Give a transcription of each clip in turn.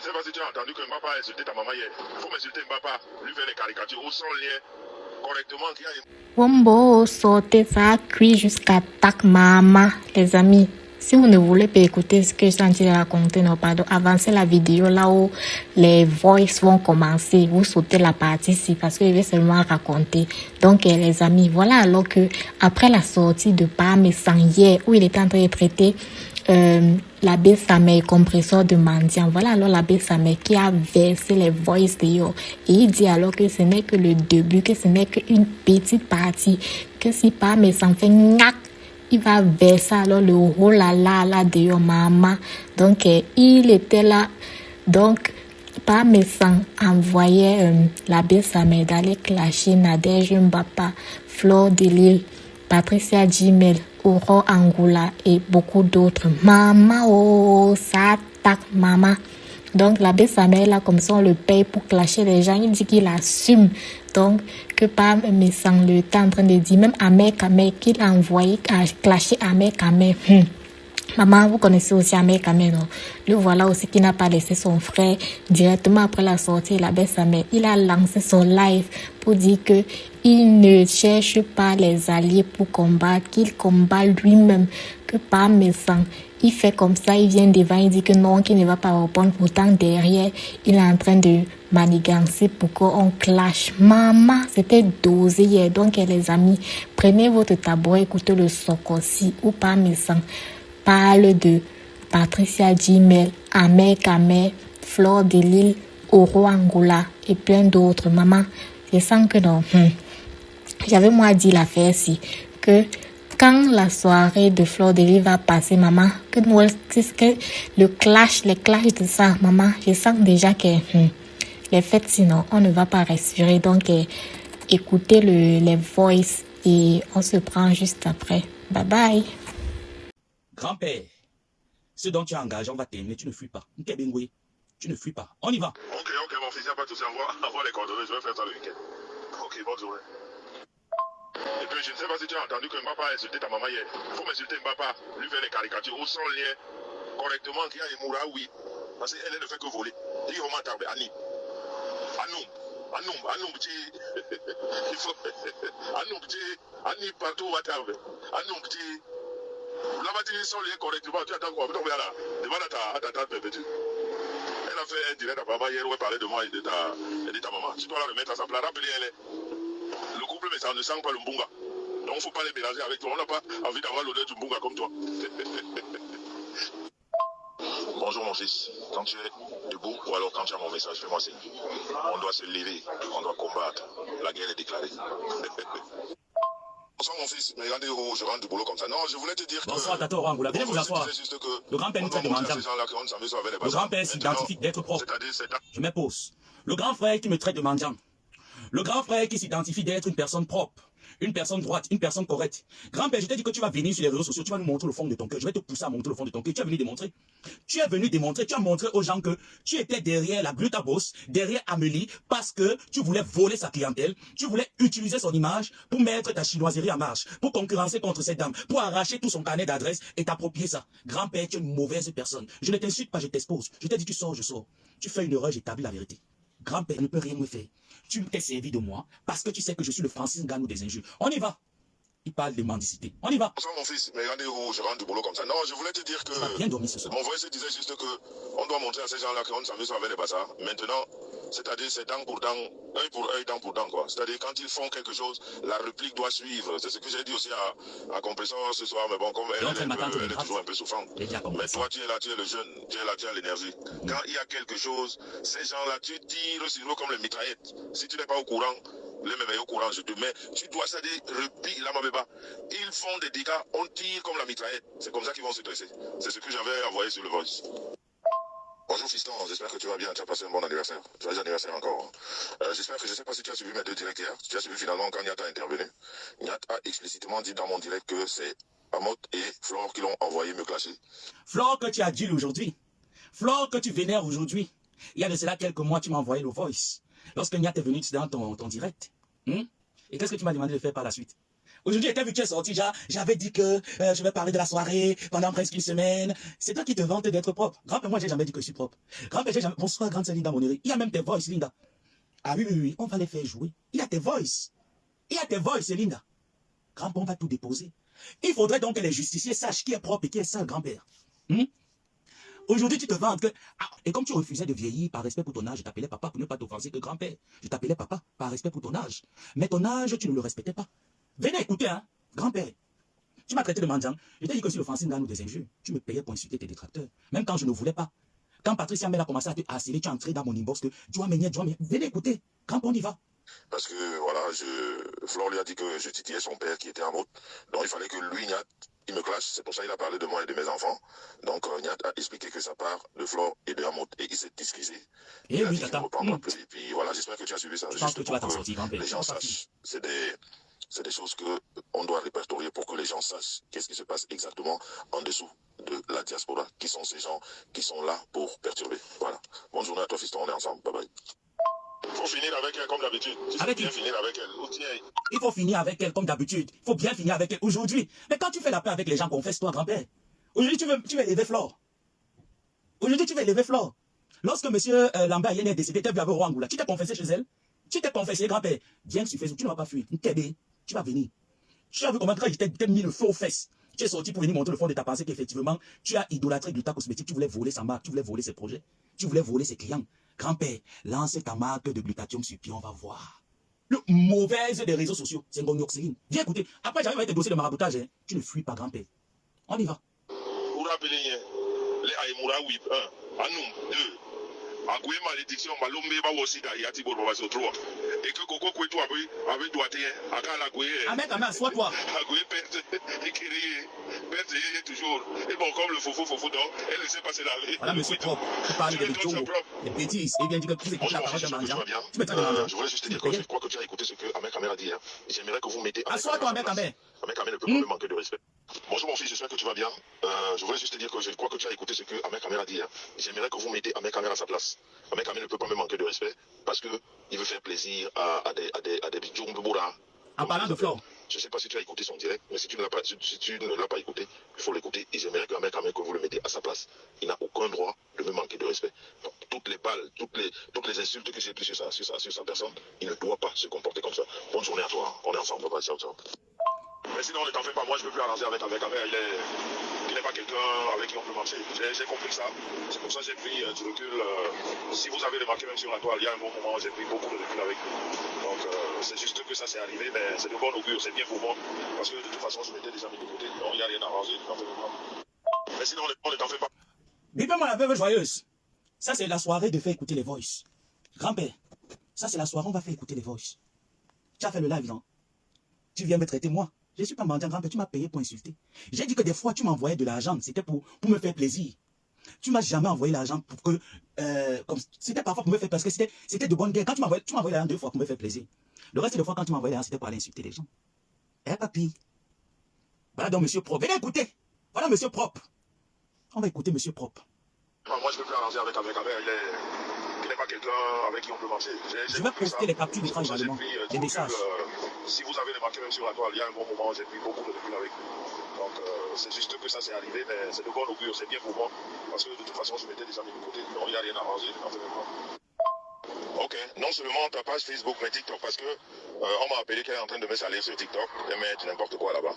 ne sais pas si tu as entendu que Mbappa a insulté ta maman hier. Il faut m'insulter Mbappa, lui faire les caricatures ou son lien correctement. Wombo, sortez ça, cuit jusqu'à tac mama, les amis. Si vous ne voulez pas écouter ce que je suis en train de raconter, non, pardon, avancez la vidéo là où les voices vont commencer. Vous sautez la partie ici parce que je vais seulement raconter. Donc, les amis, voilà alors que après la sortie de Pam Sang hier, où il était en train de traiter l'abbé Samer, compresseur de mendiant. Voilà alors l'abbé Samer qui a versé les voices dehors. Et il dit alors que ce n'est que le début, que ce n'est qu'une petite partie, que si Pam Sang fait gnac, il va verser alors le oh là là dehors, maman. Donc, il était là. Donc, par Messan envoyait l'abbé Samer d'aller clasher Nadège Mbappa, Flore de Lille, Patricia Gimel, Aurore Angoula et beaucoup d'autres. Maman, oh, ça attaque, maman. Donc, l'abbé Samer, là, comme ça, on le paye pour clasher les gens. Il dit qu'il assume. Donc, que par Messan, le temps en train de dire, même Ahmed Kamer, qu'il a envoyé à clasher Ahmed Kamer. Maman, vous connaissez aussi Ahmed Kamer, non? Le voilà aussi qui n'a pas laissé son frère directement après la sortie de l'abbé Samer. Il a lancé son live pour dire que il ne cherche pas les alliés pour combattre, qu'il combat lui-même, que par Messan. Il fait comme ça, il vient devant, il dit que non, qu'il ne va pas répondre. Pourtant, derrière, il est en train de manigancer pour qu'on clash. Maman, c'était dosé hier. Donc, les amis, prenez votre tabouret, écoutez le Sokosi ou pas Messan. Parle de Patricia Gimel, Ahmed Kamer, Flore de Lille, Aurore Angoula et plein d'autres. Maman, je sens que non. J'avais moi dit l'affaire si que quand la soirée de Flore de Lille va passer, maman, que nous que les clashs de ça, maman, je sens déjà que les fêtes, sinon, on ne va pas respirer. Donc, écoutez les voices et on se prend juste après. Bye bye. Grand-père, ce dont tu es engagé, on va terminer. Tu ne fuis pas. Tu ne fuis pas. On y va. Ok, mon fils, il n'y a pas de souci. Envoie les coordonnées. Je vais faire ça le week-end. Ok, bonne journée. Et puis, je ne sais pas si tu as entendu que Mbappa a insulté ta maman hier. Il faut m'insulter Mbappa, lui faire les caricatures ou son lien correctement qui a Moura, oui. Parce qu'elle ne fait que voler. Il y a un tarbe, Annie. Anoum, petit. Il faut. Anoum, petit. Annie, partout, à tarbe. Anoum, petit. Là-bas, tu son lien correctement. Tu attends quoi? Demande à ta tante, petit. Elle a fait un direct à papa hier où elle parlait de moi et de ta maman. Tu dois la remettre à sa place. Rappelez-elle. Le couple, mais ça ne sent pas le mbunga. Donc, il ne faut pas les mélanger avec toi. On n'a pas envie d'avoir l'odeur du mbunga comme toi. Bonjour mon fils. Quand tu es debout ou alors quand tu as mon message, fais-moi signe. On doit se lever. On doit combattre. La guerre est déclarée. Bonsoir mon fils. Mais regardez où je rentre du boulot comme ça. Non, je voulais te dire que... Bonsoir, Tato Rangoula. Venez vous asseoir. Le grand-père nous traite de mendiant. Le grand-père s'identifie d'être propre. Je m'impose. Le grand frère qui me traite de mendiant. Le grand frère qui s'identifie d'être une personne propre, une personne droite, une personne correcte. Grand-père, je t'ai dit que tu vas venir sur les réseaux sociaux, tu vas nous montrer le fond de ton cœur. Je vais te pousser à montrer le fond de ton cœur. Tu es venu démontrer. Tu as montré aux gens que tu étais derrière la Glutaboss, derrière Amélie, parce que tu voulais voler sa clientèle, tu voulais utiliser son image pour mettre ta chinoiserie en marche, pour concurrencer contre cette dame, pour arracher tout son carnet d'adresse et t'approprier ça. Grand-père, tu es une mauvaise personne. Je ne t'insulte pas, je t'expose. Je t'ai dit tu sors, je sors. Tu fais une erreur, j'établis la vérité. Grand-père ne peut rien me faire. Tu t'es servi de moi parce que tu sais que je suis le Francis Ngannou des injures. On y va. Il parle de mendicité. On y va. Bonsoir mon fils, mais regardez où je rentre du boulot comme ça. Non, je voulais te dire que... Tu vas bien dormir ce soir. Mon voice disait juste que on doit montrer à ces gens-là qu'on s'amuse avec les bazars. Maintenant, c'est-à-dire c'est dent pour dent, œil pour œil, dent pour dent, quoi. C'est-à-dire quand ils font quelque chose, la réplique doit suivre. C'est ce que j'ai dit aussi à Compresseur ce soir, mais bon, comme elle est toujours un peu souffrante. Mais toi, tu es là, tu es le jeune, tu es là, tu as l'énergie. Quand il y a quelque chose, ces gens-là, tu tires sur eux comme les mitraillettes. Si tu n'es pas au courant, les méveilles au courant, je te mets. Tu dois, c'est-à-dire, repli, la mabeba. Ils font des dégâts, on tire comme la mitraillette. C'est comme ça qu'ils vont se dresser. C'est ce que j'avais envoyé sur le voice. Bonjour fiston, j'espère que tu vas bien, tu as passé un bon anniversaire. Joyeux anniversaire encore. J'espère que je ne sais pas si tu as suivi mes deux directs hier. Tu as suivi finalement quand Niat a intervenu. Niat a explicitement dit dans mon direct que c'est Amot et Flore qui l'ont envoyé me clasher. Flore que tu as dit aujourd'hui. Flore que tu vénères aujourd'hui. Il y a de cela quelques mois, tu m'as envoyé le voice. Lorsque Niat est venu dans ton direct. Et qu'est-ce que tu m'as demandé de faire par la suite? Aujourd'hui, vu que tu es sorti, j'avais dit que je vais parler de la soirée pendant presque une semaine. C'est toi qui te vantes d'être propre. Grand-père, moi, j'ai jamais dit que je suis propre. Grand-père, j'ai jamais... Bonsoir, grande sœur Linda Monnery. Il y a même tes voices, Linda. Ah oui, oui, oui, on va les faire jouer. Il y a tes voices. Il y a tes voices, Linda. Grand-père, on va tout déposer. Il faudrait donc que les justiciers sachent qui est propre et qui est sale, grand-père. Aujourd'hui, tu te vantes que... Ah, et comme tu refusais de vieillir par respect pour ton âge, je t'appelais papa pour ne pas t'offenser que grand-père. Je t'appelais papa par respect pour ton âge. Mais ton âge, tu ne le respectais pas. Venez écouter, hein, grand-père. Tu m'as traité de mendiant. Je t'ai dit que si l'offensive gagne ou des injures, tu me payais pour insulter tes détracteurs. Même quand je ne voulais pas. Quand Patricia Mel a commencé à te harceler, tu es entré dans mon inbox que tu vas m'aider. Venez écouter. Grand, on y va. Parce que, voilà, Flore lui a dit que je titillais son père qui était en route. Donc, il fallait que lui, Niat, il me clash. C'est pour ça qu'il a parlé de moi et de mes enfants. Donc, Niat a expliqué que ça part de Flore et de Hamoud. Et il s'est excusé. Et oui, tata. Et puis, voilà, j'espère que tu as suivi ça. Je pense que tu vas t'en sortir, grand-père. Les gens sachent. C'est des choses qu'on doit répertorier pour que les gens sachent qu'est-ce qui se passe exactement en dessous de la diaspora. Qui sont ces gens qui sont là pour perturber. Voilà. Bonne journée à toi, fiston. On est ensemble. Bye bye. Il faut finir avec elle comme d'habitude. Finir avec elle. Il faut finir avec elle comme d'habitude. Il faut bien finir avec elle aujourd'hui. Mais quand tu fais la paix avec les gens, confesse-toi, grand-père. Aujourd'hui, tu veux élever Flore. Aujourd'hui, tu veux élever Flore. Lorsque M. Lambert est décédé, tu as vu avec Rwangoula. Tu t'es confessé chez elle. Tu t'es confessé, grand-père. Viens sur Facebook, tu ne vas pas fuir. Tu vas venir. Tu as vu comment je t'ai mis le feu aux fesses. Tu es sorti pour venir montrer le fond de ta pensée qu'effectivement, tu as idolâtré Gluta Cosmétique. Tu voulais voler sa marque, tu voulais voler ses projets. Tu voulais voler ses clients. Grand-père, lance ta marque de glutatium sur pied, on va voir. Le mauvais des réseaux sociaux, c'est Ngognoxéline. Viens écouter. Après, j'arrive avec tes dossiers de maraboutage. Hein. Tu ne fuis pas, grand-père. On y va. Vous rappelez, les Aïmoura 1, Anoum 2. Agoué malédiction, Malombe va aussi d'ailleurs, Thibaut va se trouver. Et que Coco Kouetou avait doigté, Akal Agoué. Ahmed, assois-toi. Agoué pète, écrit, pète toujours. Et bon, comme le foufou, donc, elle ne sait pas se laver. Voilà, monsieur propre. Tu parles de Joe, des bêtises. Et bien dit que tu écoutes la parole de mendiant. Tu me traites de mendiant. Je voulais juste te dire que je crois que tu as écouté ce que Ahmed Kamer a dit. J'aimerais que vous mettez. Assois-toi, Ahmed Kamer. Ahmed Kamer ne peut pas me manquer de respect. Bonjour mon fils, j'espère que tu vas bien. Je voulais juste te dire que je crois que tu as écouté ce que Ahmed Kamer a dit. J'aimerais que vous mettez Ahmed Kamer à sa place. Ahmed Kamer ne peut pas me manquer de respect parce qu'il veut faire plaisir à des bidjons de Boura. En parlant de Flore. Je ne sais pas si tu as écouté son direct, mais si tu ne l'as pas écouté, il faut l'écouter. Et j'aimerais que Ahmed Kamer, que vous le mettez à sa place. Il n'a aucun droit de me manquer de respect. Donc, toutes les balles, toutes les insultes que j'ai prises sur sa personne, il ne doit pas se comporter comme ça. Bonne journée à toi. On est ensemble. Bye bye. Ciao, ciao. Mais sinon, ne t'en fais pas, moi je ne peux plus arranger avec Ahmed. Il n'est pas quelqu'un avec qui on peut marcher. J'ai compris ça. C'est pour ça que j'ai pris du recul. Si vous avez remarqué même sur la toile, il y a un bon moment où j'ai pris beaucoup de recul avec lui. Donc c'est juste que ça s'est arrivé, mais c'est de bon augure, c'est bien pour moi. Parce que de toute façon, je m'étais déjà mis de côté. Donc il n'y a rien à arranger. Mais sinon, ne t'en fais pas. Bipez-moi la veuve joyeuse. Ça, c'est la soirée de faire écouter les voices. Grand-père, ça, c'est la soirée, on va faire écouter les voices. Tu as fait le live, non? Tu viens me traiter, moi. Je ne suis pas mendiant, grand-père, tu m'as payé pour insulter. J'ai dit que des fois, tu m'envoyais de l'argent, c'était pour me faire plaisir. Tu m'as jamais envoyé l'argent pour que... c'était parfois pour me faire... Parce que c'était de bonne guerre. Quand tu m'envoyais l'argent 2 fois pour me faire plaisir. Le reste des fois, quand tu m'envoyais l'argent, c'était pour aller insulter les gens. Eh, papy. Voilà donc, monsieur propre. Venez écouter. Voilà, monsieur propre. On va écouter monsieur propre. Moi, je ne peux plus arranger avec Ahmed. Il n'est pas quelqu'un avec qui on peut marcher. Je vais poster les captures d'écran également. Des messages. Si vous avez remarqué même sur la toile, il y a un bon moment où j'ai pris beaucoup de recul avec lui. Donc c'est juste que ça s'est arrivé, mais c'est de bon augure, c'est bien pour moi. Parce que de toute façon, je m'étais déjà mis de côté. Donc il n'y a rien à arranger. Ok, non seulement ta page Facebook, mais TikTok, parce que on m'a appelé qu'elle est en train de me salir sur TikTok, de mettre n'importe quoi là-bas.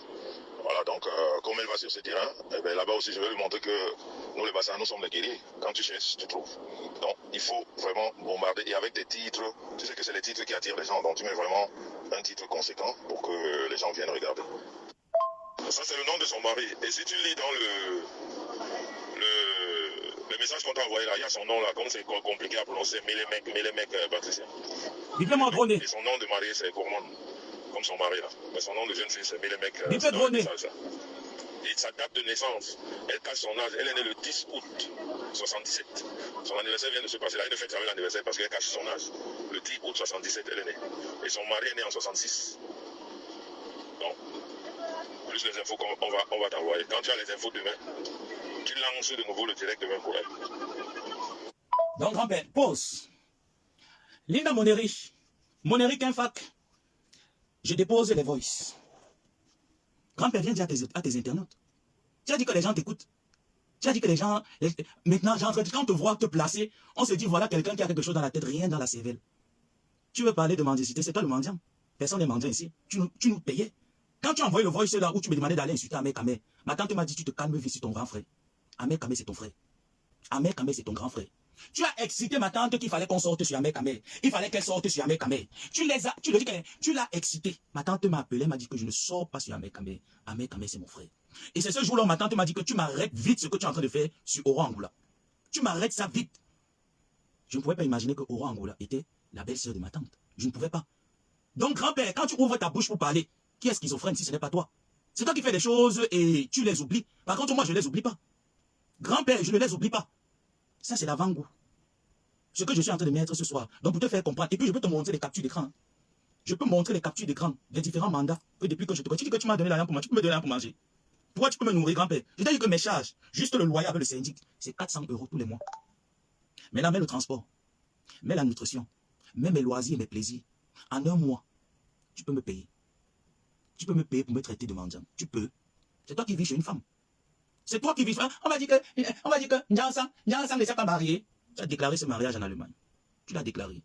Voilà, donc comme elle va sur ce terrain, eh ben, là-bas aussi je vais lui montrer que nous les Bassans, nous sommes les guerriers. Quand tu cherches, tu trouves. Donc il faut vraiment bombarder. Et avec des titres, tu sais que c'est les titres qui attirent les gens. Donc tu mets vraiment un titre conséquent pour que les gens viennent regarder. Ça c'est le nom de son mari. Et si tu lis dans le message qu'on t'a envoyé là, il y a son nom là, comme c'est compliqué à prononcer, Mélémec Patricia. Il peut m'entrôner. Et son nom de mari c'est Gourmand. Comme son mari là. Mais son nom de jeune fille c'est Mélémec. Il peut droner. Et sa date de naissance, elle cache son âge. Elle est née le 10 août 77. Son anniversaire vient de se passer là. Elle ne fête jamais l'anniversaire parce qu'elle cache son âge. Le 10 août 77, elle est née. Et son mari est né en 66. Donc, plus les infos qu'on va t'envoyer. Quand tu as les infos demain, tu lances de nouveau le direct demain pour elle. Donc, grand-père, pause. Linda Monnery. Monnery Kinfac. Je dépose les voices. Grand-père, viens dire à tes internautes. Tu as dit que les gens t'écoutent. Tu as dit que les gens... Maintenant, quand on te voit te placer, on se dit, voilà quelqu'un qui a quelque chose dans la tête, rien dans la cervelle. Tu veux parler de mendicité, c'est toi le mendiant. Personne n'est mendiant ici. Tu nous payais. Quand tu as envoyé le voice là où tu me demandais d'aller insulter Ahmed Kamé, ma tante m'a dit, tu te calmes, vis sur ton grand frère. Ahmed Kamé, c'est ton frère. Ahmed Kamé, c'est ton grand frère. Tu as excité ma tante qu'il fallait qu'on sorte sur Ahmed Kamé. Il fallait qu'elle sorte sur Ahmed Kamé. Tu l'as excité. Ma tante m'a appelé, m'a dit que je ne sors pas sur Ahmed Kamé. Ahmed Kamé, c'est mon frère. Et c'est ce jour-là où ma tante m'a dit que tu m'arrêtes vite ce que tu es en train de faire sur Oro Angoula. Tu m'arrêtes ça vite. Je ne pouvais pas imaginer que Oro Angoula était la belle-sœur de ma tante. Je ne pouvais pas. Donc, grand-père, quand tu ouvres ta bouche pour parler, qui est schizophrène si ce n'est pas toi? C'est toi qui fais des choses et tu les oublies. Par contre, moi, je ne les oublie pas. Grand-père, je ne les oublie pas. Ça, c'est l'avant-goût. Ce que je suis en train de mettre ce soir. Donc, pour te faire comprendre. Et puis, je peux te montrer les captures d'écran. Je peux montrer les captures d'écran des différents mandats que depuis que je te connais. Tu dis que tu m'as donné l'argent pour manger. Tu peux me donner l'argent pour manger. Pourquoi tu peux me nourrir, grand-père? Je t'ai dit que mes charges, juste le loyer avec le syndic, c'est 400 € tous les mois. Maintenant, mets le transport, mets la nutrition, mets mes loisirs et mes plaisirs. En un mois, tu peux me payer. Tu peux me payer pour me traiter de mendiant. Tu peux. C'est toi qui vis chez une femme. C'est toi qui vis. On va dire que Njansan ne s'est pas marié. Tu as déclaré ce mariage en Allemagne. Tu l'as déclaré.